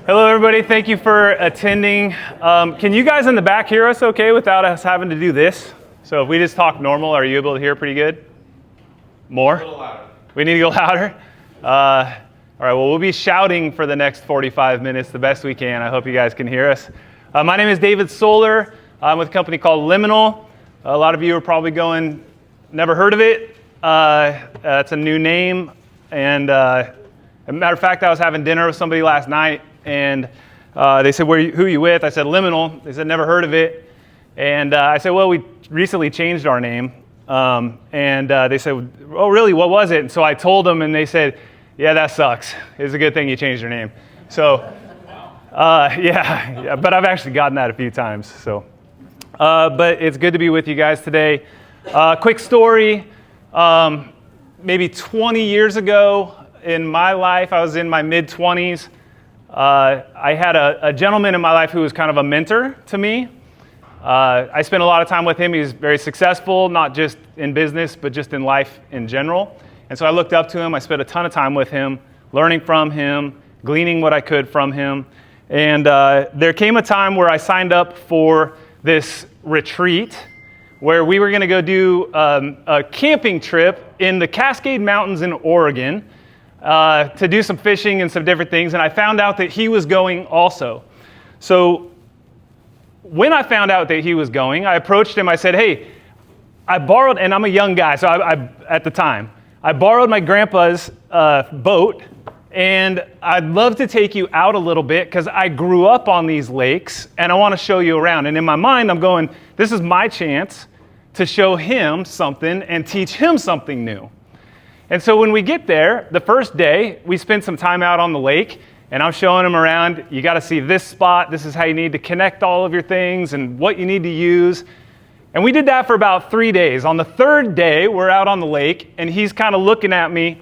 Hello, everybody. Thank you for attending. Can you guys in the back hear us okay without us having to do this? So if we just talk normal, are you able to hear pretty good? More? A little louder. We need to go louder? All right, well, we'll be shouting for the next 45 minutes the best we can. I hope you guys can hear us. My name is David Solar. I'm with a company called Liminal. A lot of you are probably going, never heard of it. It's a new name. And as a matter of fact, I was having dinner with somebody last night, and they said, who are you with? I said, Liminal. They said, never heard of it. And I said, well, we recently changed our name. And they said, oh, really? What was it? And so I told them, and they said, yeah, that sucks. It's a good thing you changed your name. So, yeah, but I've actually gotten that a few times. So, but it's good to be with you guys today. Quick story. Maybe 20 years ago in my life, I was in my mid-20s. I had a gentleman in my life who was kind of a mentor to me. I spent a lot of time with him. He was very successful, not just in business, but just in life in general. And so I looked up to him. I spent a ton of time with him, learning from him, gleaning what I could from him. And there came a time where I signed up for this retreat where we were going to go do a camping trip in the Cascade Mountains in Oregon to do some fishing and some different things. And I found out that he was going also. So when I found out that he was going, I approached him. I said, hey, I borrowed, and I'm a young guy, so at the time, I borrowed my grandpa's boat, and I'd love to take you out a little bit because I grew up on these lakes, and I want to show you around. And in my mind, I'm going, this is my chance to show him something and teach him something new. And so when we get there, the first day, we spend some time out on the lake, and I'm showing him around. You got to see this spot. This is how you need to connect all of your things and what you need to use. And we did that for about 3 days. On the third day, we're out on the lake, and he's kind of looking at me,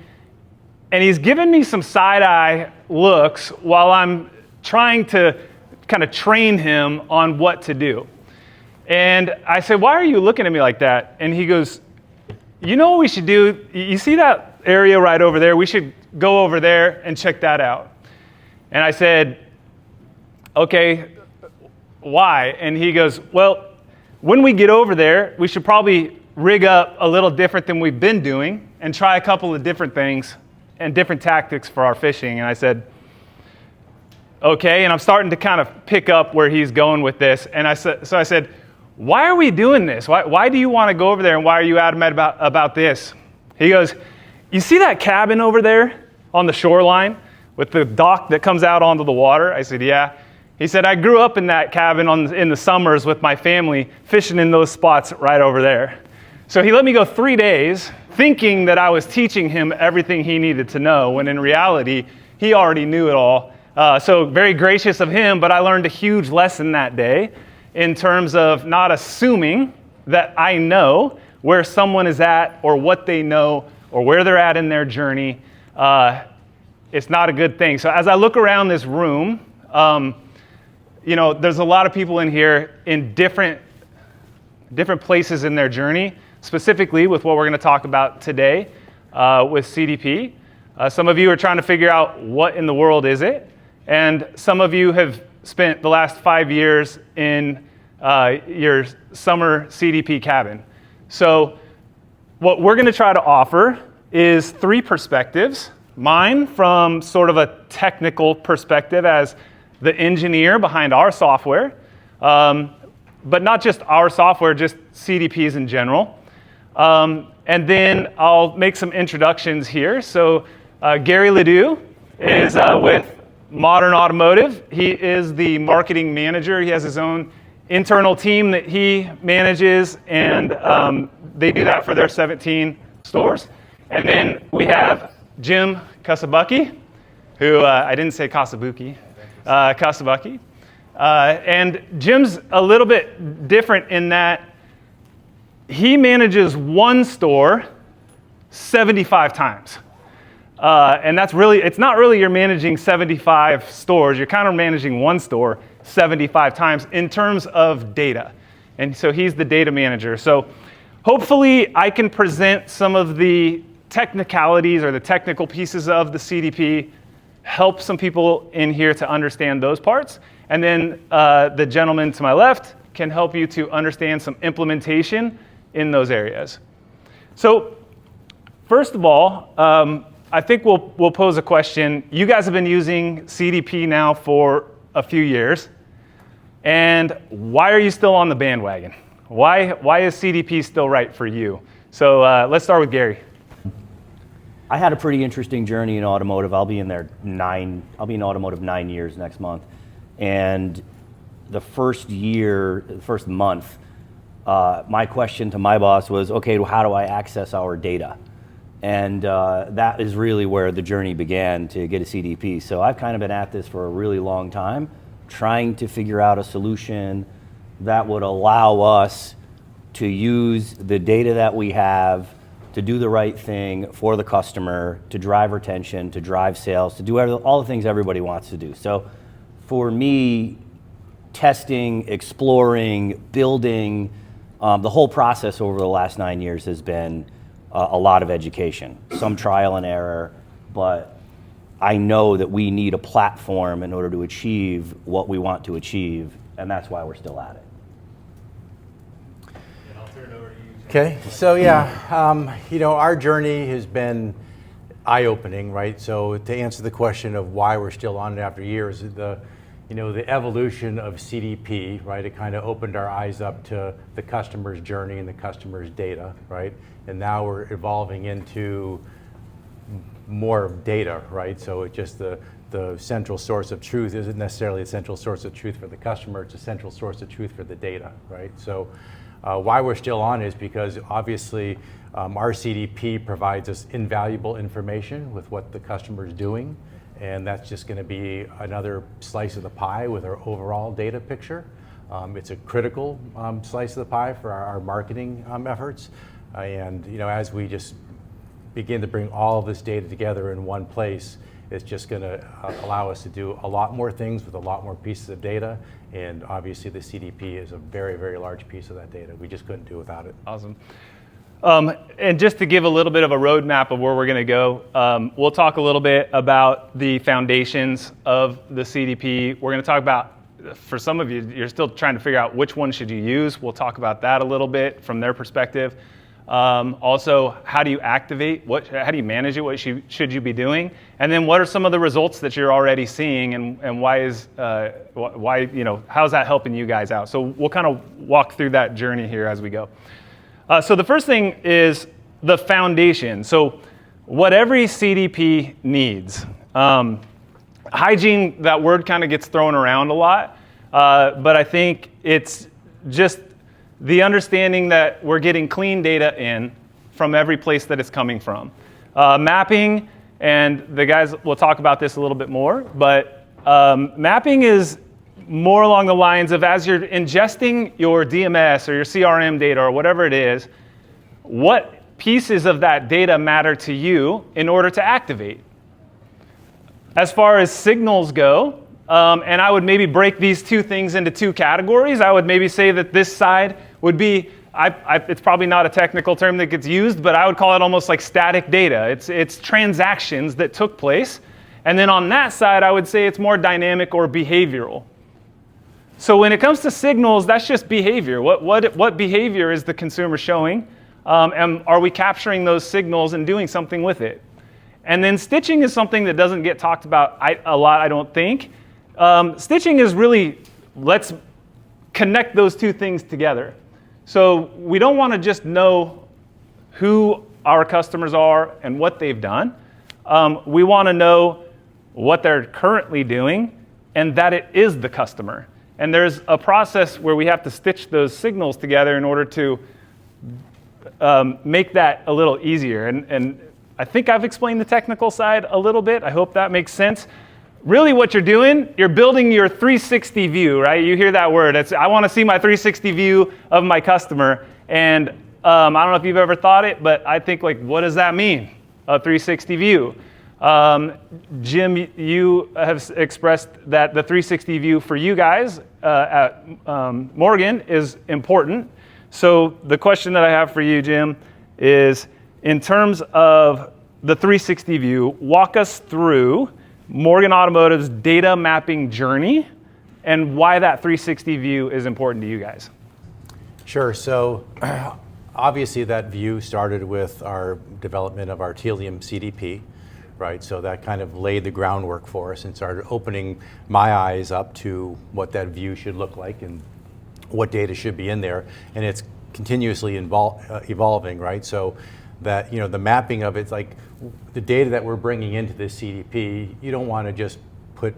and he's giving me some side-eye looks while I'm trying to kind of train him on what to do. And I said, why are you looking at me like that? And he goes, you know what we should do? You see that area right over there? We should go over there and check that out. And I said, okay, why? And he goes, well, when we get over there, we should probably rig up a little different than we've been doing and try a couple of different things and different tactics for our fishing. And I said, okay. And I'm starting to kind of pick up where he's going with this. And I said, why are we doing this? Why do you want to go over there, and why are you adamant about this? He goes, you see that cabin over there on the shoreline with the dock that comes out onto the water? I said, yeah. He said, I grew up in that cabin in the summers with my family, fishing in those spots right over there. So he let me go 3 days thinking that I was teaching him everything he needed to know, when in reality, he already knew it all. So very gracious of him, but I learned a huge lesson that day in terms of not assuming that I know where someone is at or what they know or where they're at in their journey. It's not a good thing. So as I look around this room, there's a lot of people in here in different places in their journey, specifically with what we're going to talk about today with CDP. Some of you are trying to figure out what in the world is it, and some of you have spent the last 5 years in your summer CDP cabin. So what we're going to try to offer is 3 perspectives. Mine from sort of a technical perspective as the engineer behind our software, but not just our software, just CDPs in general. And then I'll make some introductions here. So Gary Ledoux is with Modern Automotive. He is the marketing manager. He has his own internal team that he manages, and they do that for their 17 stores. And then we have Jim Kasabuki, who I didn't say Kasabuki, Kasabuki. And Jim's a little bit different in that he manages one store 75 times. And that's really, it's not really you're managing 75 stores, you're kind of managing one store 75 times in terms of data. And so he's the data manager. So hopefully I can present some of the technicalities or the technical pieces of the CDP help some people in here to understand those parts. And then the gentleman to my left can help you to understand some implementation in those areas. So first of all, I think we'll pose a question. You guys have been using CDP now for a few years. And why are you still on the bandwagon? Why is CDP still right for you? So let's start with Gary. I had a pretty interesting journey in automotive. I'll be in automotive 9 years next month. And the first month, my question to my boss was, okay, well, how do I access our data? And that is really where the journey began to get a CDP. So I've kind of been at this for a really long time, trying to figure out a solution that would allow us to use the data that we have to do the right thing for the customer, to drive retention, to drive sales, to do all the things everybody wants to do. So for me, testing, exploring, building, the whole process over the last 9 years has been a lot of education, some trial and error, but I know that we need a platform in order to achieve what we want to achieve, and that's why we're still at it. Okay, so yeah, our journey has been eye-opening, right? So to answer the question of why we're still on it after years, the evolution of CDP, right? It kind of opened our eyes up to the customer's journey and the customer's data, right? And now we're evolving into more data, right? So it just the central source of truth isn't necessarily a central source of truth for the customer, it's a central source of truth for the data, right? So why we're still on is because obviously our CDP provides us invaluable information with what the customer is doing, and that's just going to be another slice of the pie with our overall data picture. It's a critical slice of the pie for our marketing efforts, and as we just begin to bring all of this data together in one place, it's just going to allow us to do a lot more things with a lot more pieces of data. And obviously the CDP is a very, very large piece of that data. We just couldn't do without it. Awesome. And just to give a little bit of a roadmap of where we're going to go, we'll talk a little bit about the foundations of the CDP. We're going to talk about, for some of you, you're still trying to figure out which one should you use. We'll talk about that a little bit from their perspective. Also, how do you activate? How do you manage it? What should you be doing? And then what are some of the results that you're already seeing, and how's that helping you guys out? So we'll kind of walk through that journey here as we go. So the first thing is the foundation. So what every CDP needs. Hygiene, that word kind of gets thrown around a lot, but I think it's just the understanding that we're getting clean data in from every place that it's coming from. Mapping, and the guys will talk about this a little bit more, but mapping is more along the lines of as you're ingesting your DMS or your CRM data or whatever it is, what pieces of that data matter to you in order to activate. As far as signals go, and I would maybe break these two things into two categories. I would maybe say that this side would be, it's probably not a technical term that gets used, but I would call it almost like static data. It's transactions that took place. And then on that side, I would say it's more dynamic or behavioral. So when it comes to signals, that's just behavior. What behavior is the consumer showing? And are we capturing those signals and doing something with it? And then stitching is something that doesn't get talked about a lot, I don't think. Stitching is really, let's connect those two things together. So we don't want to just know who our customers are and what they've done. We want to know what they're currently doing and that it is the customer. And there's a process where we have to stitch those signals together in order to make that a little easier. And I think I've explained the technical side a little bit. I hope that makes sense. Really what you're doing, you're building your 360 view, right? You hear that word. I want to see my 360 view of my customer. And I don't know if you've ever thought it, but I think, like, what does that mean, a 360 view? Jim, you have expressed that the 360 view for you guys at Morgan is important. So the question that I have for you, Jim, is in terms of the 360 view, walk us through Morgan Automotive's data mapping journey and why that 360 view is important to you guys. Sure. So obviously that view started with our development of our Liminal CDP, right? So that kind of laid the groundwork for us and started opening my eyes up to what that view should look like and what data should be in there. And it's continuously evolving, right? So that, the mapping of it's like the data that we're bringing into the CDP, you don't want to just put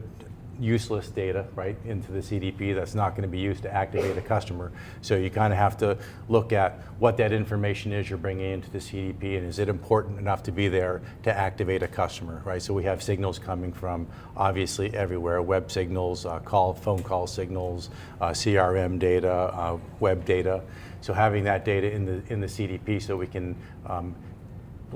useless data right into the CDP that's not going to be used to activate a customer. So you kind of have to look at what that information is you're bringing into the CDP, and is it important enough to be there to activate a customer, right? So we have signals coming from obviously everywhere: web signals, phone call signals, CRM data, web data. So having that data in the CDP so we can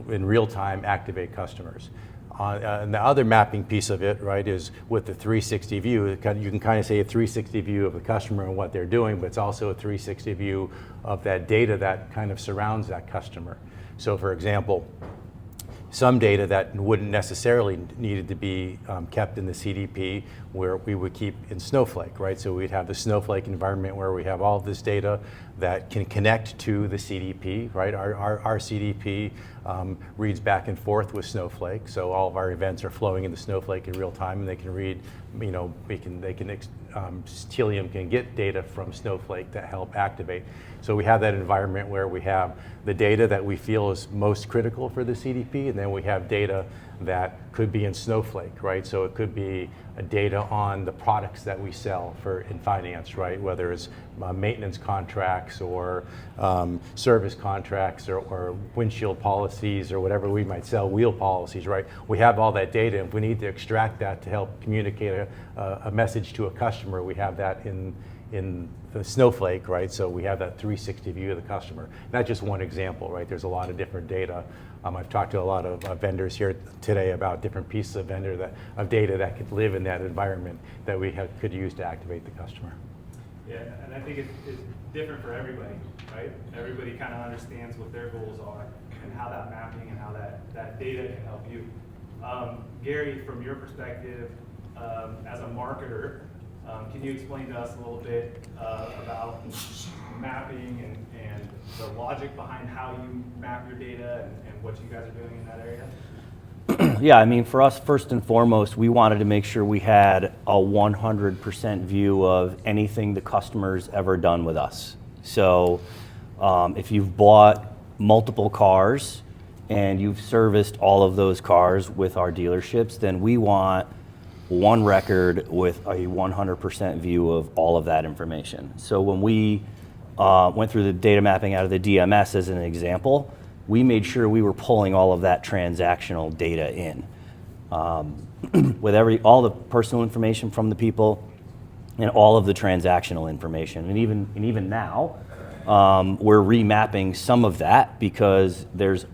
in real time activate customers. And the other mapping piece of it, right, is with the 360 view. You can kind of say a 360 view of the customer and what they're doing, but it's also a 360 view of that data that kind of surrounds that customer. So for example, some data that wouldn't necessarily needed to be kept in the CDP, where we would keep in Snowflake, right? So we'd have the Snowflake environment where we have all of this data that can connect to the CDP, right? Our CDP reads back and forth with Snowflake, so all of our events are flowing into Snowflake in real time, and they can read, Telium can get data from Snowflake to help activate. So we have that environment where we have the data that we feel is most critical for the CDP, and then we have data that could be in Snowflake, right? So it could be data on the products that we sell in finance, right? Whether it's maintenance contracts or service contracts or windshield policies or whatever we might sell, wheel policies, right? We have all that data, and if we need to extract that to help communicate a message to a customer, we have that in the Snowflake, right? So we have that 360 view of the customer. That's just one example, right? There's a lot of different data. I've talked to a lot of vendors here today about different pieces of data that could live in that environment that we could use to activate the customer. Yeah, and I think it's different for everybody, right? Everybody kind of understands what their goals are and how that mapping and how that data can help you. Gary, from your perspective as a marketer, can you explain to us a little bit about mapping and the logic behind how you map your data and what you guys are doing in that area? Yeah, I mean, for us, first and foremost, we wanted to make sure we had a 100% view of anything the customer's ever done with us. So if you've bought multiple cars and you've serviced all of those cars with our dealerships, then we want one record with a 100% view of all of that information. So when we went through the data mapping out of the DMS as an example, we made sure we were pulling all of that transactional data in with all the personal information from the people and all of the transactional information. And even now, we're remapping some of that because there's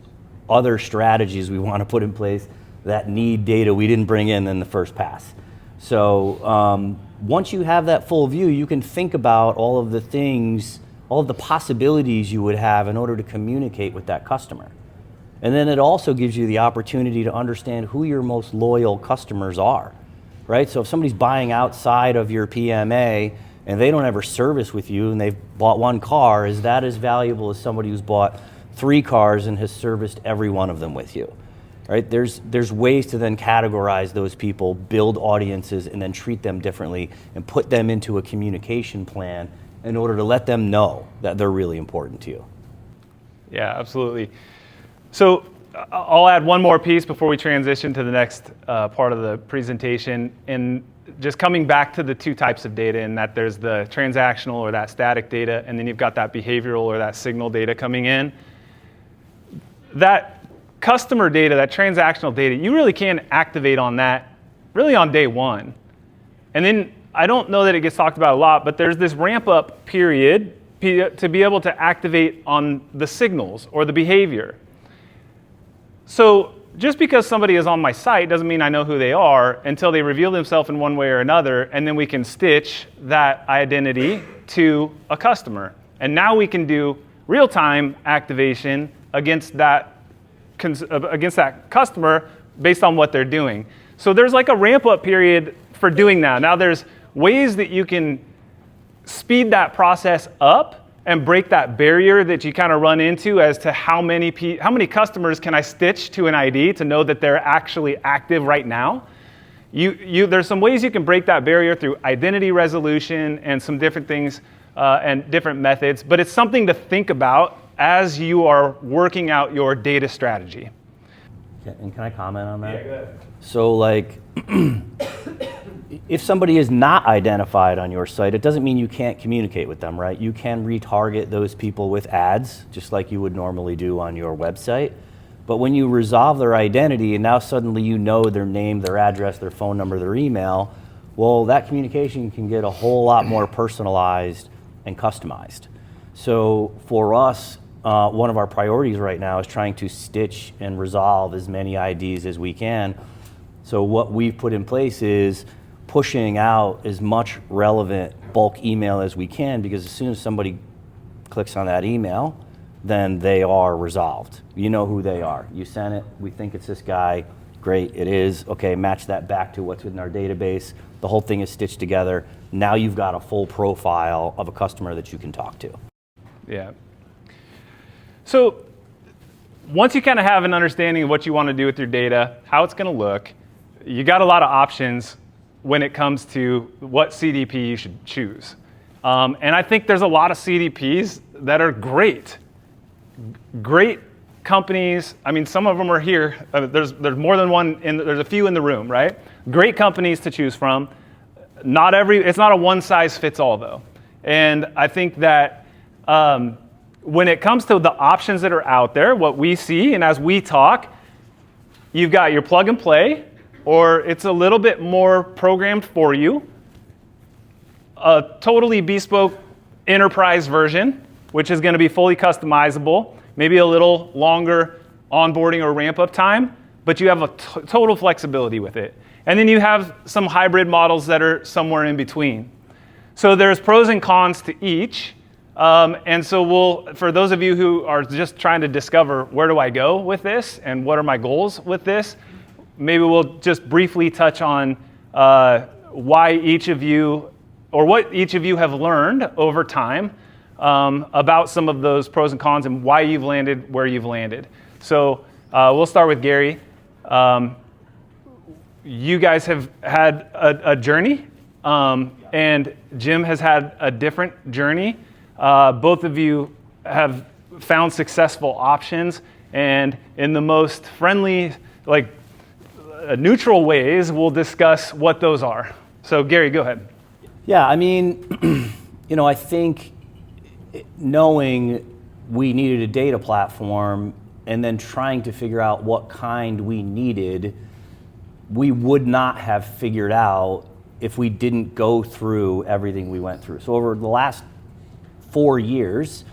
other strategies we want to put in place that need data we didn't bring in the first pass. So once you have that full view, you can think about all of the things, all of the possibilities you would have in order to communicate with that customer. And then it also gives you the opportunity to understand who your most loyal customers are, right? So if somebody's buying outside of your PMA and they don't ever service with you and they've bought one car, is that as valuable as somebody who's bought 3 cars and has serviced every one of them with you? Right? There's ways to then categorize those people, build audiences, and then treat them differently and put them into a communication plan in order to let them know that they're really important to you. Yeah, absolutely. So I'll add one more piece before we transition to the next part of the presentation. And just coming back to the 2 types of data, in that there's the transactional or that static data, and then you've got that behavioral or that signal data coming in. That customer data, that transactional data, you really can activate on that really on day one. And then I don't know that it gets talked about a lot, but there's this ramp up period to be able to activate on the signals or the behavior. So just because somebody is on my site doesn't mean I know who they are until they reveal themselves in one way or another, and then we can stitch that identity to a customer. And now we can do real-time activation against that customer based on what they're doing. So there's like a ramp up period for doing that. Now there's ways that you can speed that process up and break that barrier that you kind of run into as to how many customers can I stitch to an ID to know that they're actually active right now. There's some ways you can break that barrier through identity resolution and some different things and different methods, but it's something to think about as you are working out your data strategy. And can I comment on that? Yeah, go ahead. So like, if somebody is not identified on your site, it doesn't mean you can't communicate with them, right? You can retarget those people with ads, just like you would normally do on your website. But when you resolve their identity and now suddenly you know their name, their address, their phone number, their email, well, that communication can get a whole lot more personalized and customized. So for us, one of our priorities right now is trying to stitch and resolve as many IDs as we can. So what we've put in place is pushing out as much relevant bulk email as we can, because as soon as somebody clicks on that email, then they are resolved. You know who they are. You sent it, we think it's this guy, great, it is. Okay, match that back to what's in our database. The whole thing is stitched together. Now you've got a full profile of a customer that you can talk to. Yeah. So once you kind of have an understanding of what you want to do with your data, how it's going to look, you got a lot of options when it comes to what CDP you should choose. And I think there's a lot of CDPs that are great. Great companies. I mean, some of them are here. There's more than one. There's a few in the room, right? Great companies to choose from. It's not a one size fits all though. And I think that when it comes to the options that are out there, what we see, and as we talk, you've got your plug and play, or it's a little bit more programmed for you. A totally bespoke enterprise version, which is going to be fully customizable, maybe a little longer onboarding or ramp up time, but you have a total flexibility with it. And then you have some hybrid models that are somewhere in between. So there's pros and cons to each. And so for those of you who are just trying to discover where do I go with this and what are my goals with this, maybe we'll just briefly touch on why each of you, or what each of you have learned over time about some of those pros and cons and why you've landed where you've landed. So we'll start with Gary. You guys have had a journey, and Jim has had a different journey. Both of you have found successful options, and in the most friendly, neutral ways, we'll discuss what those are. So Gary, go ahead. Yeah, I mean, I think knowing we needed a data platform and then trying to figure out what kind we needed, we would not have figured out if we didn't go through everything we went through. So over the last 4 years,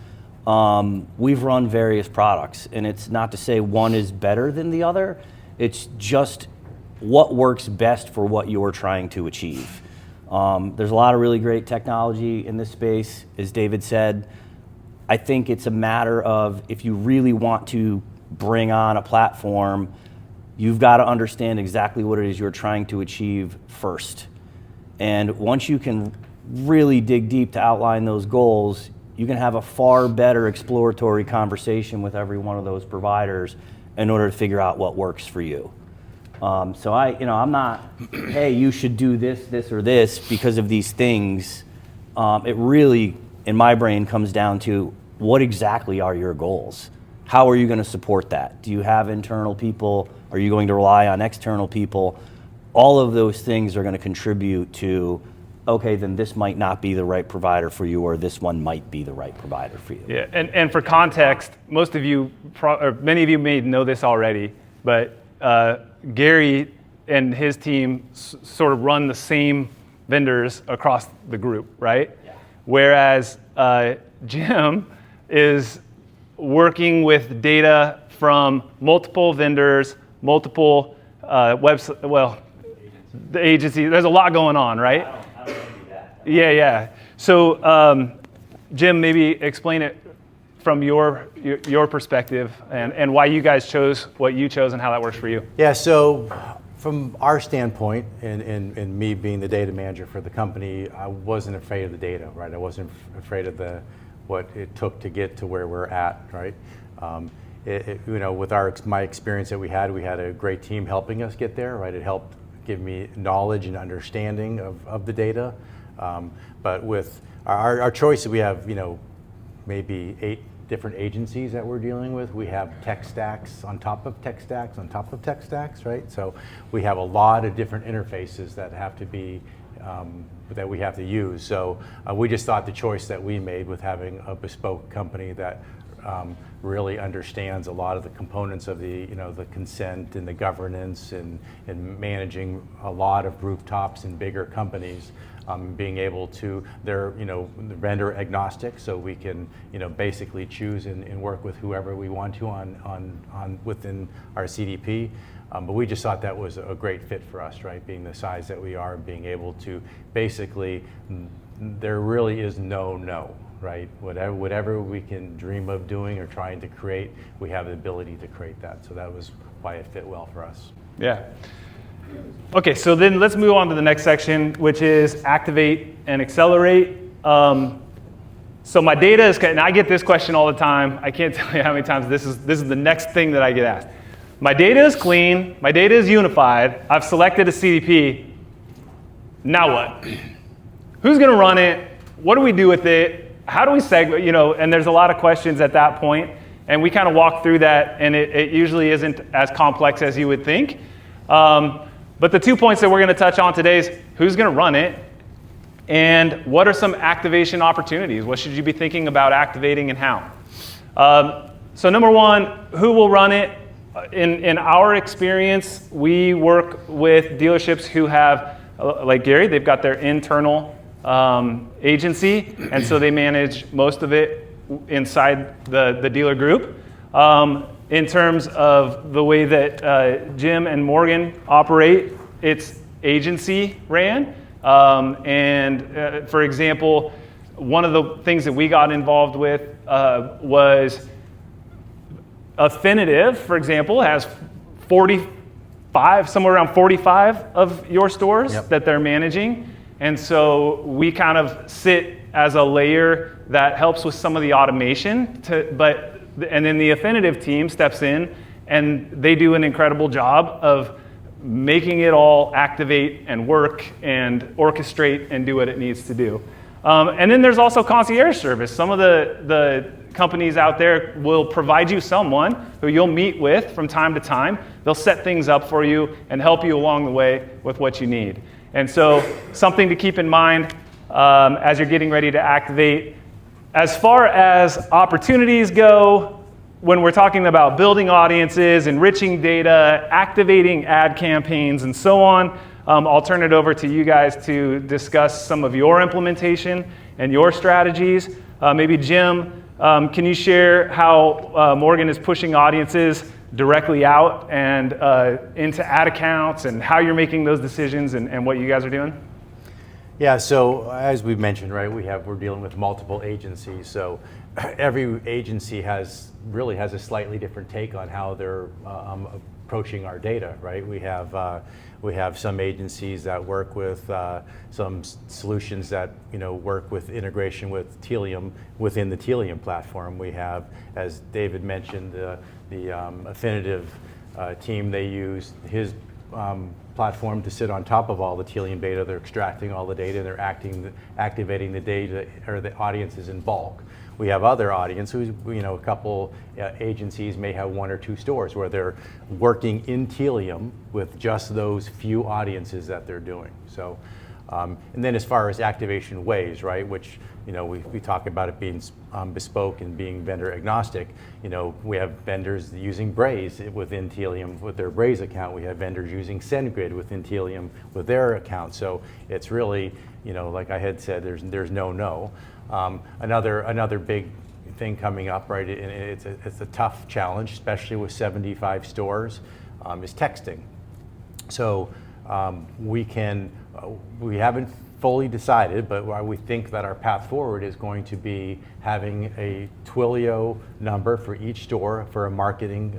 we've run various products, and it's not to say one is better than the other. It's just what works best for what you're trying to achieve. There's a lot of really great technology in this space, as David said. I think it's a matter of, if you really want to bring on a platform, you've got to understand exactly what it is you're trying to achieve first. And once you can really dig deep to outline those goals, you can have a far better exploratory conversation with every one of those providers in order to figure out what works for you. So I'm not, hey, you should do this, this, or this because of these things. It really, in my brain, comes down to what exactly are your goals? How are you going to support that? Do you have internal people? Are you going to rely on external people? All of those things are going to contribute to, okay, then this might not be the right provider for you, or this one might be the right provider for you. Yeah, and for context, most of you, or many of you may know this already, but Gary and his team sort of run the same vendors across the group, right? Yeah. Whereas Jim is working with data from multiple vendors, multiple the agency. There's a lot going on, right? I don't do that. Yeah. So Jim, maybe explain it from your perspective and why you guys chose what you chose and how that works for you. Yeah, so from our standpoint, and me being the data manager for the company, I wasn't afraid of the data, right? I wasn't afraid of what it took to get to where we're at, right? With my experience that we had a great team helping us get there, right? It helped give me knowledge and understanding of the data. But with our choice, we have, maybe 8 different agencies that we're dealing with. We have tech stacks on top of tech stacks on top of tech stacks, right? So we have a lot of different interfaces that have to be, that we have to use. So we just thought the choice that we made with having a bespoke company that really understands a lot of the components of the consent and the governance and managing a lot of rooftops and bigger companies, being able to, they're vendor agnostic, so we can basically choose and work with whoever we want to on within our CDP. But we just thought that was a great fit for us, right? Being the size that we are, being able to basically, there really is no, right? Whatever we can dream of doing or trying to create, we have the ability to create that. So that was why it fit well for us. Yeah. Okay, so then let's move on to the next section, which is activate and accelerate. So my data is, and I get this question all the time. I can't tell you how many times this is the next thing that I get asked. My data is clean, my data is unified, I've selected a CDP. Now what? Who's gonna run it? What do we do with it? How do we segment, and there's a lot of questions at that point, and we kind of walk through that, and it usually isn't as complex as you would think. But the 2 points that we're going to touch on today is who's going to run it, and what are some activation opportunities? What should you be thinking about activating and how? So number one, who will run it? In our experience, we work with dealerships who have, like Gary, they've got their internal agency, and so they manage most of it inside the dealer group. In terms of the way that Jim and Morgan operate, it's agency ran. For example, one of the things that we got involved with was Affinitive, for example, has 45, somewhere around 45 of your stores that they're managing. And so we kind of sit as a layer that helps with some of the automation, and then the Affinitive team steps in and they do an incredible job of making it all activate and work and orchestrate and do what it needs to do. And then there's also concierge service. Some of the companies out there will provide you someone who you'll meet with from time to time. They'll set things up for you and help you along the way with what you need. And so something to keep in mind as you're getting ready to activate. As far as opportunities go, when we're talking about building audiences, enriching data, activating ad campaigns, and so on, I'll turn it over to you guys to discuss some of your implementation and your strategies. Maybe Jim, can you share how Morgan is pushing audiences directly out and into ad accounts, and how you're making those decisions and what you guys are doing? Yeah, so as we mentioned, right, we're dealing with multiple agencies. So every agency really has a slightly different take on how they're approaching our data, right? We have some agencies that work with some solutions that work with integration with Telium within the Telium platform. We have, as David mentioned, the Affinitive team. They use his platform to sit on top of all the Telium data. They're extracting all the data, and they're activating the data or the audiences in bulk. We have other audiences, a couple agencies may have 1 or 2 stores where they're working in Telium with just those few audiences that they're doing. So, and then as far as activation ways, right, which we talk about it being bespoke and being vendor agnostic. We have vendors using Braze within Telium with their Braze account. We have vendors using SendGrid within Telium with their account. So it's really, like I had said, there's no. Another big thing coming up, right? And it's a tough challenge, especially with 75 stores, is texting. So we haven't fully decided, but we think that our path forward is going to be having a Twilio number for each store for a marketing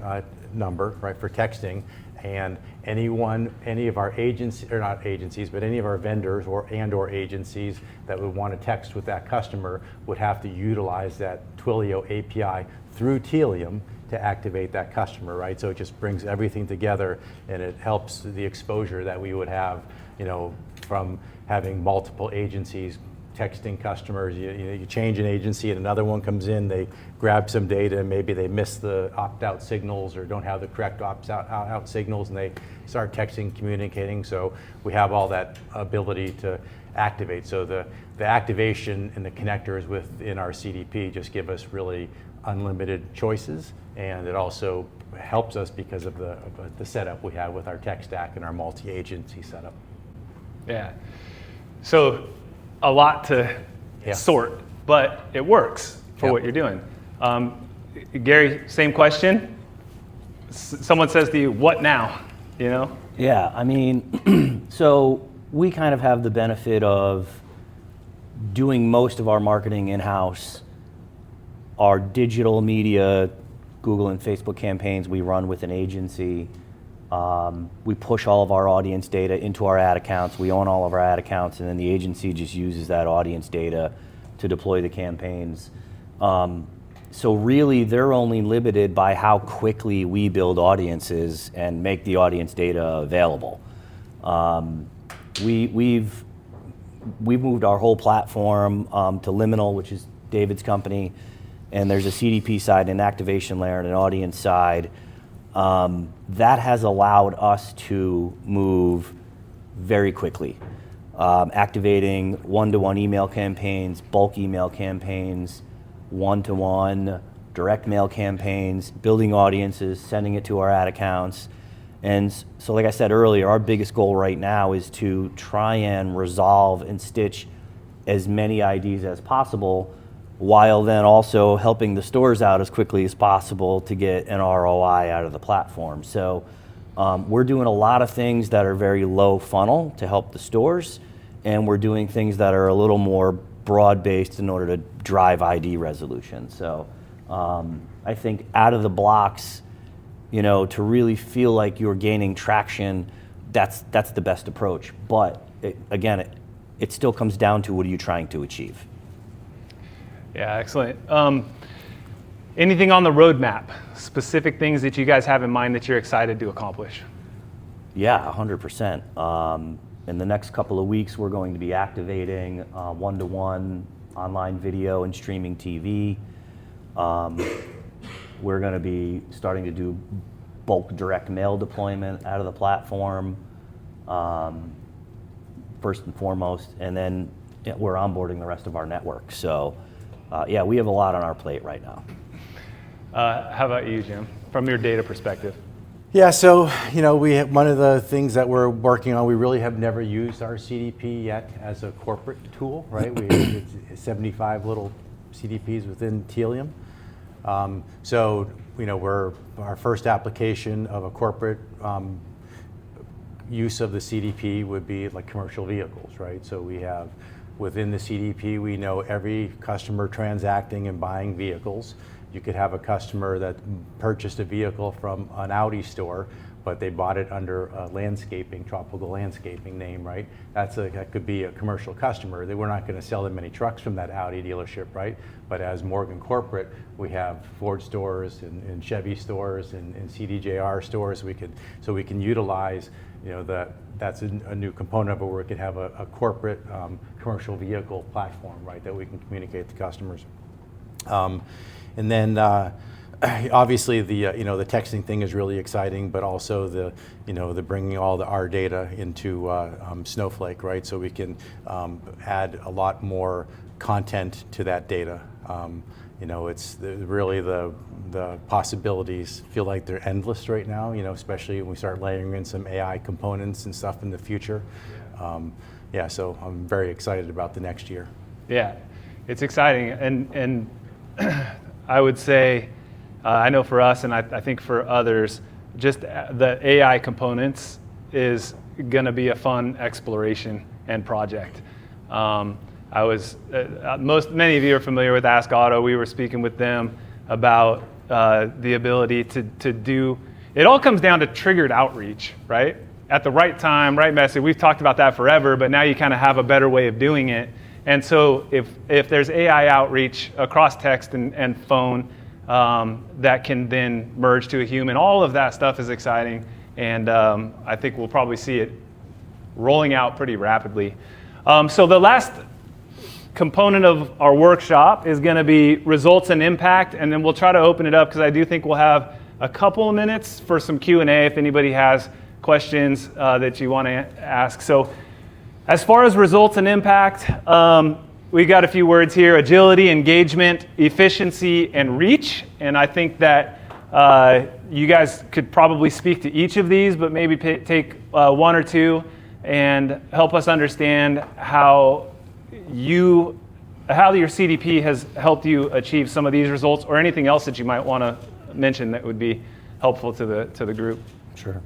number, right, for texting, and any of our agencies, or not agencies, but any of our vendors or agencies that would want to text with that customer would have to utilize that Twilio API through Telium to activate that customer, right? So it just brings everything together, and it helps the exposure that we would have, from having multiple agencies texting customers. You change an agency and another one comes in, they grab some data, and maybe they miss the opt-out signals or don't have the correct opt-out signals, and they start texting, communicating. So we have all that ability to activate. So the activation and the connectors within our CDP just give us really unlimited choices, and it also helps us because of the setup we have with our tech stack and our multi-agency setup. Yeah. So a lot to sort, but it works for what you're doing. Gary, same question. Someone says to you, what now? Yeah, I mean, so we kind of have the benefit of doing most of our marketing in-house. Our digital media, Google and Facebook campaigns, we run with an agency. We push all of our audience data into our ad accounts. We own all of our ad accounts, and then the agency just uses that audience data to deploy the campaigns. So really, they're only limited by how quickly we build audiences and make the audience data available. We've moved our whole platform to Liminal, which is David's company, and there's a CDP side, an activation layer, and an audience side. That has allowed us to move very quickly, activating one-to-one email campaigns, bulk email campaigns, one-to-one direct mail campaigns, building audiences, sending it to our ad accounts. And so like I said earlier, our biggest goal right now is to try and resolve and stitch as many IDs as possible, while then also helping the stores out as quickly as possible to get an ROI out of the platform. So we're doing a lot of things that are very low funnel to help the stores, and we're doing things that are a little more broad-based in order to drive ID resolution. So I think out of the blocks, to really feel like you're gaining traction, that's the best approach. But it still comes down to what are you trying to achieve. Yeah, excellent. Anything on the roadmap? Specific things that you guys have in mind that you're excited to accomplish? Yeah, 100%. In the next couple of weeks, we're going to be activating one-to-one online video and streaming TV. We're going to be starting to do bulk direct mail deployment out of the platform, first and foremost, and then we're onboarding the rest of our network. So we have a lot on our plate right now. How about you, Jim, from your data perspective? Yeah, so one of the things that we're working on, we really have never used our CDP yet as a corporate tool, right? It's 75 little CDPs within Telium. So our first application of a corporate use of the CDP would be like commercial vehicles, right? So we have within the CDP, we know every customer transacting and buying vehicles. You could have a customer that purchased a vehicle from an Audi store, but they bought it under a tropical landscaping name, right? That could be a commercial customer. We're not going to sell them any trucks from that Audi dealership, right? But as Morgan Corporate, we have Ford stores and Chevy stores and CDJR stores. So we can utilize, that's a new component of it, where we could have a corporate commercial vehicle platform, right, that we can communicate to customers. And then obviously the texting thing is really exciting, but also the bringing all our data into Snowflake, right? So we can add a lot more content to that data. It's really the possibilities feel like they're endless right now. Especially when we start layering in some AI components and stuff in the future. So I'm very excited about the next year. Yeah, it's exciting, and I would say, I know for us, and I think for others, just the AI components is going to be a fun exploration and project. Many of you are familiar with Ask Auto. We were speaking with them about the ability to do it all comes down to triggered outreach, right? At the right time, right message. We've talked about that forever, but now you kind of have a better way of doing it. And so if there's AI outreach across text and phone that can then merge to a human, all of that stuff is exciting. And I think we'll probably see it rolling out pretty rapidly. So the last component of our workshop is going to be results and impact, and then we'll try to open it up because I do think we'll have a couple of minutes for some Q&A if anybody has questions that you want to ask. So as far as results and impact, we got a few words here: agility, engagement, efficiency, and reach. And I think that you guys could probably speak to each of these, but maybe take one or two and help us understand how your CDP has helped you achieve some of these results, or anything else that you might want to mention that would be helpful to the group. Sure.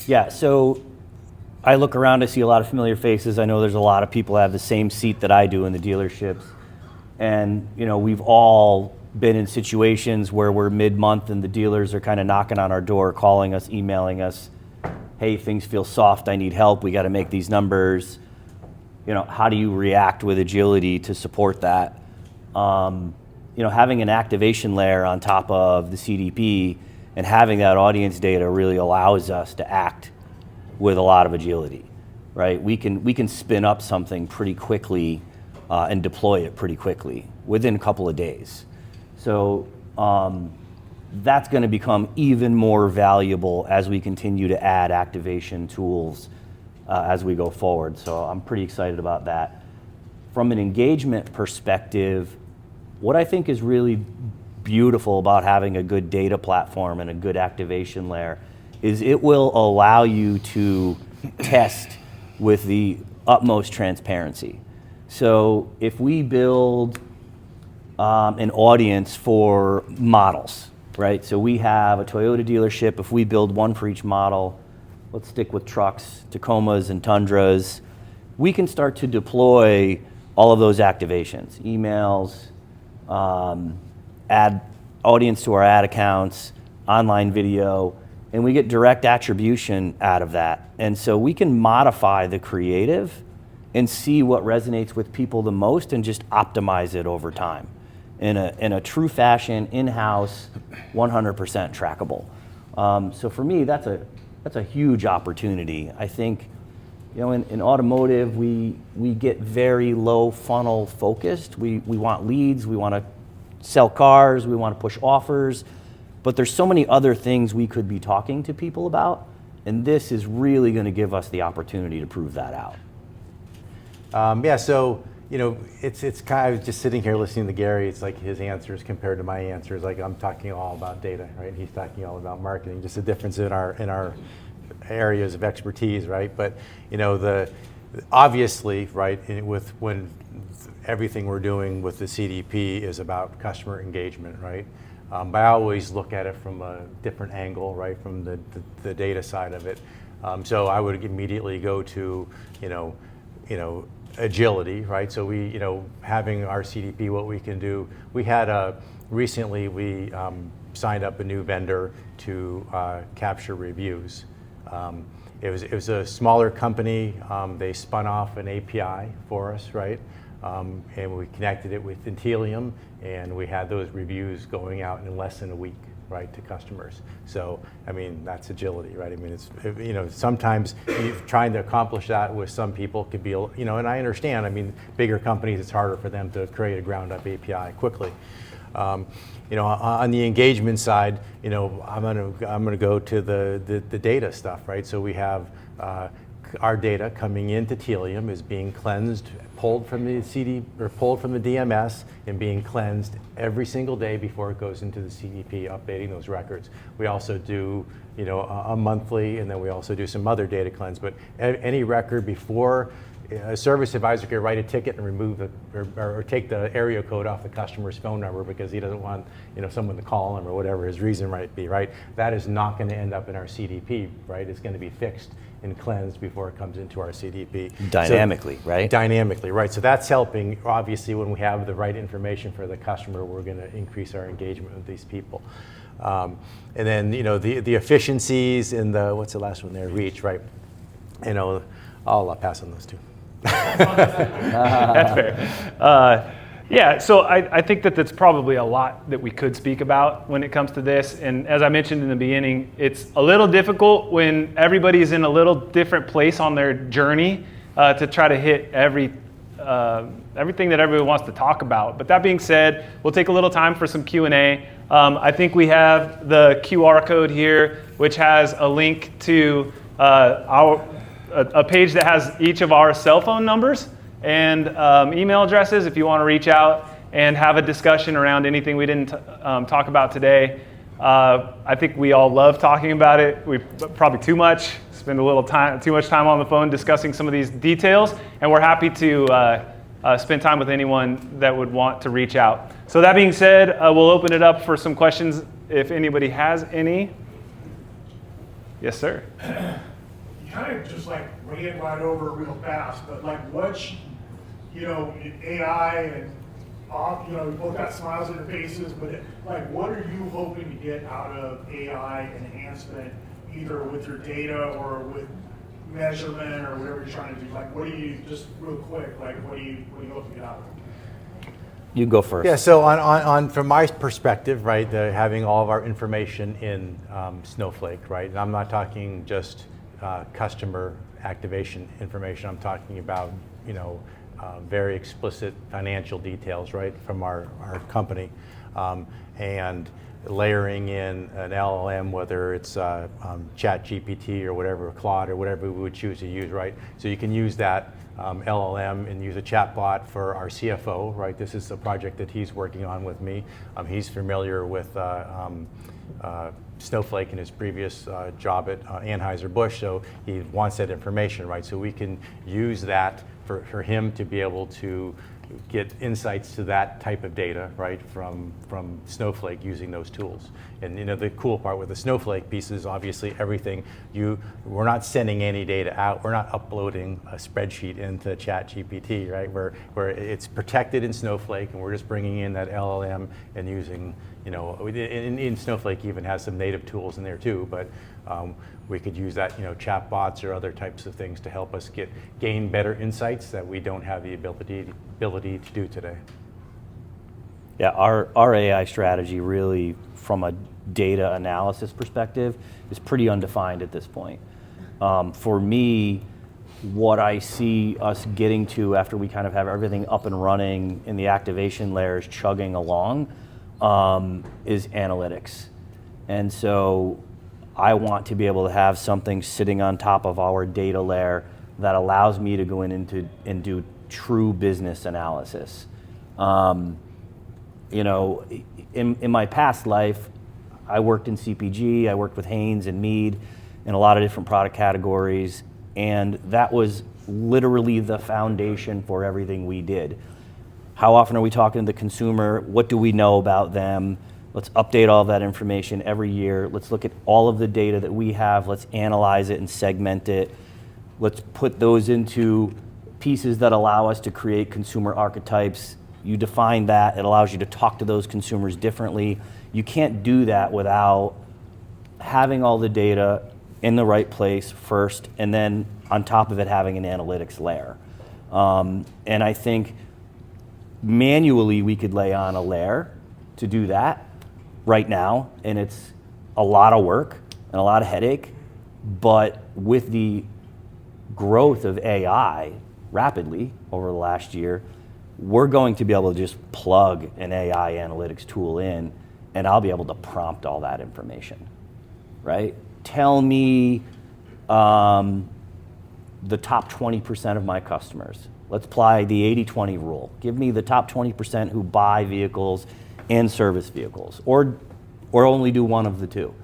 Yeah, so I look around, I see a lot of familiar faces. I know there's a lot of people that have the same seat that I do in the dealerships. And, you know, we've all been in situations where we're mid-month and the dealers are kind of knocking on our door, calling us, emailing us, hey, things feel soft, I need help, we got to make these numbers. You know, how do you react with agility to support that? You know, having an activation layer on top of the CDP and having that audience data really allows us to act with a lot of agility, right? We can spin up something pretty quickly and deploy it pretty quickly within a couple of days. So that's going to become even more valuable as we continue to add activation tools as we go forward. So I'm pretty excited about that. From an engagement perspective, what I think is really beautiful about having a good data platform and a good activation layer is it will allow you to test with the utmost transparency. So if we build an audience for models, right? So we have a Toyota dealership. If we build one for each model, let's stick with trucks, Tacomas and Tundras, we can start to deploy all of those activations, emails, add audience to our ad accounts, online video, and we get direct attribution out of that. And so we can modify the creative and see what resonates with people the most and just optimize it over time in a true fashion, in-house, 100% trackable. So for me, that's a huge opportunity. I think, you know, in automotive, we get very low funnel focused. We want leads, we want to sell cars, we want to push offers, but there's so many other things we could be talking to people about, and this is really going to give us the opportunity to prove that out. Yeah, so, you know, it's kind of just sitting here listening to Gary, it's like his answers compared to my answers, like I'm talking all about data, right? He's talking all about marketing, just a difference in our areas of expertise, right? But, you know, obviously, right, when everything we're doing with the CDP is about customer engagement, right? But I always look at it from a different angle, right, from the data side of it. So I would immediately go to, you know, agility, right? So we, you know, having our CDP, what we can do. We had recently we signed up a new vendor to capture reviews. It was a smaller company. They spun off an API for us, right? And we connected it with Intelium, and we had those reviews going out in less than a week, right, to customers. So, I mean, that's agility, right? I mean, it's, you know, sometimes trying to accomplish that with some people could be, you know, and I understand, I mean, bigger companies, it's harder for them to create a ground-up API quickly. You know, on the engagement side, you know, I'm gonna go to the data stuff, right? So we have our data coming into Telium is being cleansed, pulled from the pulled from the DMS and being cleansed every single day before it goes into the CDP, updating those records. We also do, you know, a monthly, and then we also do some other data cleanse. But any record before a service advisor can write a ticket and remove or take the area code off the customer's phone number because he doesn't want, you know, someone to call him or whatever his reason might be, right? That is not going to end up in our CDP, right? It's going to be fixed and cleansed before it comes into our CDP. Dynamically, so, right? Dynamically, right. So that's helping. Obviously, when we have the right information for the customer, we're going to increase our engagement with these people. And then the efficiencies in the, what's the last one there, reach, right? I'll pass on those two. That's fair. Yeah, so I think that that's probably a lot that we could speak about when it comes to this. And as I mentioned in the beginning, it's a little difficult when everybody's in a little different place on their journey to try to hit everything that everyone wants to talk about. But that being said, we'll take a little time for some Q&A. I think we have the QR code here, which has a link to a page that has each of our cell phone numbers and email addresses if you want to reach out and have a discussion around anything we didn't talk about today. I think we all love talking about it. We probably too much, spend too much time on the phone discussing some of these details, and we're happy to spend time with anyone that would want to reach out. So that being said, we'll open it up for some questions if anybody has any. Yes, sir. You kind of just like ran right over real fast, but like what's, AI and we both got smiles on your faces, but what are you hoping to get out of AI enhancement, either with your data or with measurement or whatever you're trying to do? What do you, just real quick, what do you hope to get out of it? You go first. Yeah, so on from my perspective, right, having all of our information in Snowflake, right, and I'm not talking just customer activation information, I'm talking about, very explicit financial details, right, from our company, and layering in an LLM, whether it's ChatGPT or whatever, Claude or whatever we would choose to use, right? So you can use that LLM and use a chatbot for our CFO, right? This is a project that he's working on with me. He's familiar with Snowflake in his previous job at Anheuser-Busch, so he wants that information, right? So we can use that for him to be able to get insights to that type of data, right, from Snowflake using those tools. And the cool part with the Snowflake piece is obviously everything. We're not sending any data out. We're not uploading a spreadsheet into ChatGPT, right? Where it's protected in Snowflake, and we're just bringing in that LLM and using, in Snowflake even has some native tools in there too, but we could use that, chatbots or other types of things to help us gain better insights that we don't have the ability to do today. Yeah, our AI strategy really, from a data analysis perspective, is pretty undefined at this point. For me, what I see us getting to after we kind of have everything up and running and the activation layers chugging along is analytics. And so I want to be able to have something sitting on top of our data layer that allows me to go in and do true business analysis. In my past life, I worked in CPG, I worked with Hanes and Mead in a lot of different product categories, and that was literally the foundation for everything we did. How often are we talking to the consumer? What do we know about them? Let's update all of that information every year. Let's look at all of the data that we have. Let's analyze it and segment it. Let's put those into pieces that allow us to create consumer archetypes. You define that. It allows you to talk to those consumers differently. You can't do that without having all the data in the right place first, and then on top of it having an analytics layer. And I think manually we could lay on a layer to do that right now, and it's a lot of work and a lot of headache, but with the growth of AI rapidly over the last year, we're going to be able to just plug an AI analytics tool in, and I'll be able to prompt all that information, right? Tell me the top 20% of my customers. Let's apply the 80-20 rule. Give me the top 20% who buy vehicles and service vehicles, or only do one of the two.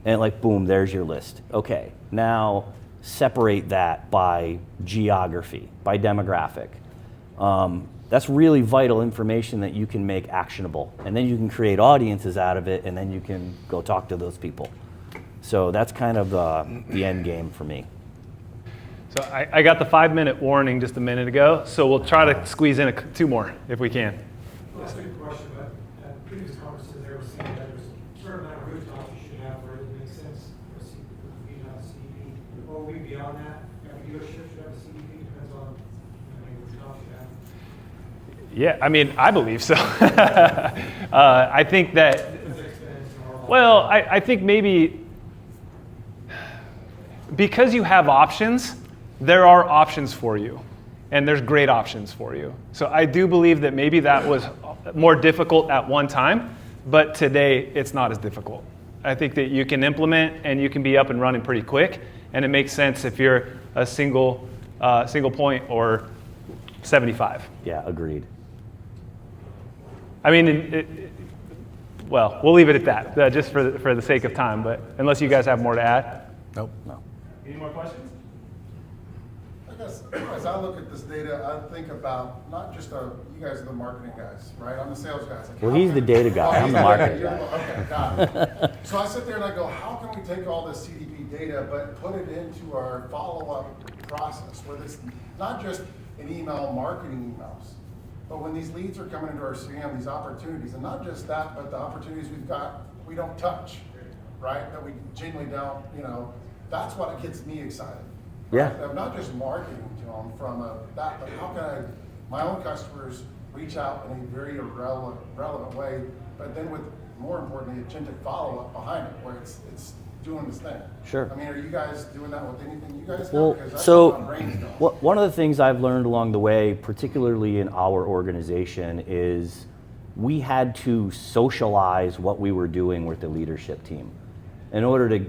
And boom, there's your list. Okay, now separate that by geography, by demographic. That's really vital information that you can make actionable. And then you can create audiences out of it, and then you can go talk to those people. So that's kind of the end game for me. So I got the 5-minute warning just a minute ago, so we'll try to squeeze in 2 more if we can. Well, that's a good question, but at previous conferences, they were saying that there's a certain amount of Yeah, I mean, I believe so. I think that, well, I think maybe because you have options, there are options for you, and there's great options for you. So I do believe that maybe that was more difficult at one time, but today it's not as difficult. I think that you can implement and you can be up and running pretty quick, and it makes sense if you're a single point or 75. Yeah, agreed. I mean, well, we'll leave it at that, just for the sake of time, but unless you guys have more to add. Nope. No. Any more questions? I guess as I look at this data, I think about not just you guys are the marketing guys, right? I'm the sales guys. Like, Well, he's the data guy. I'm the marketing guy. Okay, got it. So I sit there and I go, how can we take all this CDP data but put it into our follow-up process where it's not just an email, marketing emails, but when these leads are coming into our CRM, these opportunities, and not just that, but the opportunities we don't touch, right? That we genuinely don't, that's what gets me excited. Yeah. Right? I'm not just marketing to them from that, but how can my own customers reach out in a very relevant way, but then with, more importantly, agentic follow-up behind it, where it's doing this thing. Sure. I mean, are you guys doing that with anything you guys Well, have? Because that's so what my brain's going. one of the things I've learned along the way, particularly in our organization, is we had to socialize what we were doing with the leadership team in order to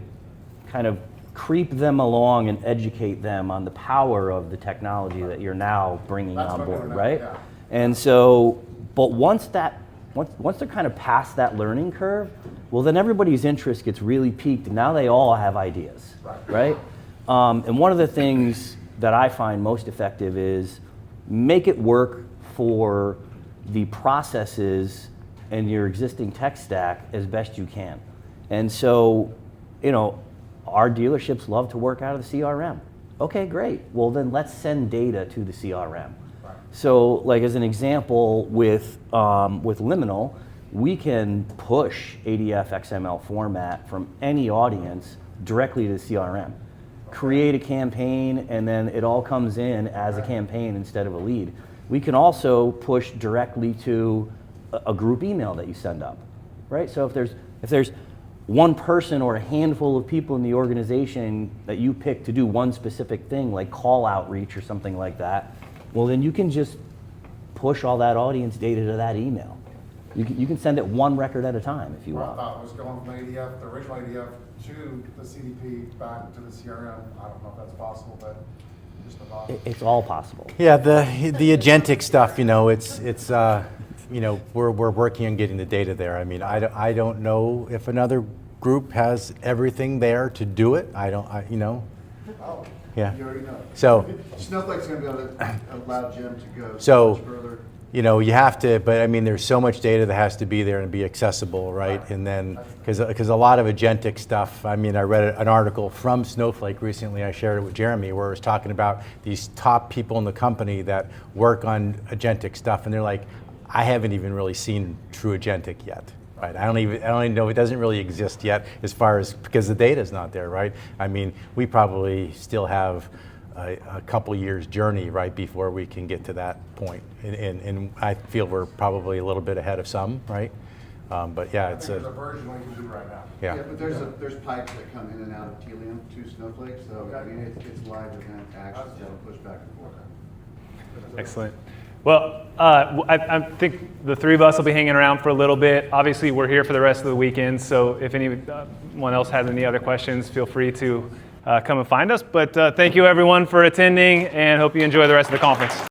kind of creep them along and educate them on the power of the technology that you're now bringing That's on what board, they're now, right? yeah. And so, but once they're kind of past that learning curve, well, then everybody's interest gets really piqued, and now they all have ideas, right? And one of the things that I find most effective is make it work for the processes and your existing tech stack as best you can. And so, our dealerships love to work out of the CRM. Okay, great. Well, then let's send data to the CRM. Right. So, like as an example, with Liminal, we can push ADF XML format from any audience directly to the CRM. Create a campaign, and then it all comes in as a campaign instead of a lead. We can also push directly to a group email that you send up, right? So if there's one person or a handful of people in the organization that you pick to do one specific thing, like call outreach or something like that, well, then you can just push all that audience data to that email. You can send it one record at a time if you Well, I want. thought it was going from ADF, the original ADF, to the CDP back to the CRM. I don't know if that's possible, but just a thought. It's all possible. Yeah, the agentic stuff, we're working on getting the data there. I mean, I don't know if another group has everything there to do it. Oh, Yeah. you already know. So, Snowflake's going to be able to allow Jim to go So- much further. you have to, but I mean, there's so much data that has to be there and be accessible, right? And then, because a lot of agentic stuff, I mean, I read an article from Snowflake recently, I shared it with Jeremy, where it was talking about these top people in the company that work on agentic stuff, and they're like, I haven't even really seen true agentic yet. Right. I don't even know, it doesn't really exist yet as far as, because the data is not there, right? I mean, we probably still have a couple years journey, right, before we can get to that point. And I feel we're probably a little bit ahead of some, right? But yeah, it's There's a version we can do right now. yeah. Yeah, but there's pipes that come in and out of Telium to Snowflake, so I mean, it's live event actions that'll push back and forth. Excellent. Well, I think the three of us will be hanging around for a little bit. Obviously, we're here for the rest of the weekend, so if anyone else has any other questions, feel free to come and find us. But thank you, everyone, for attending, and hope you enjoy the rest of the conference.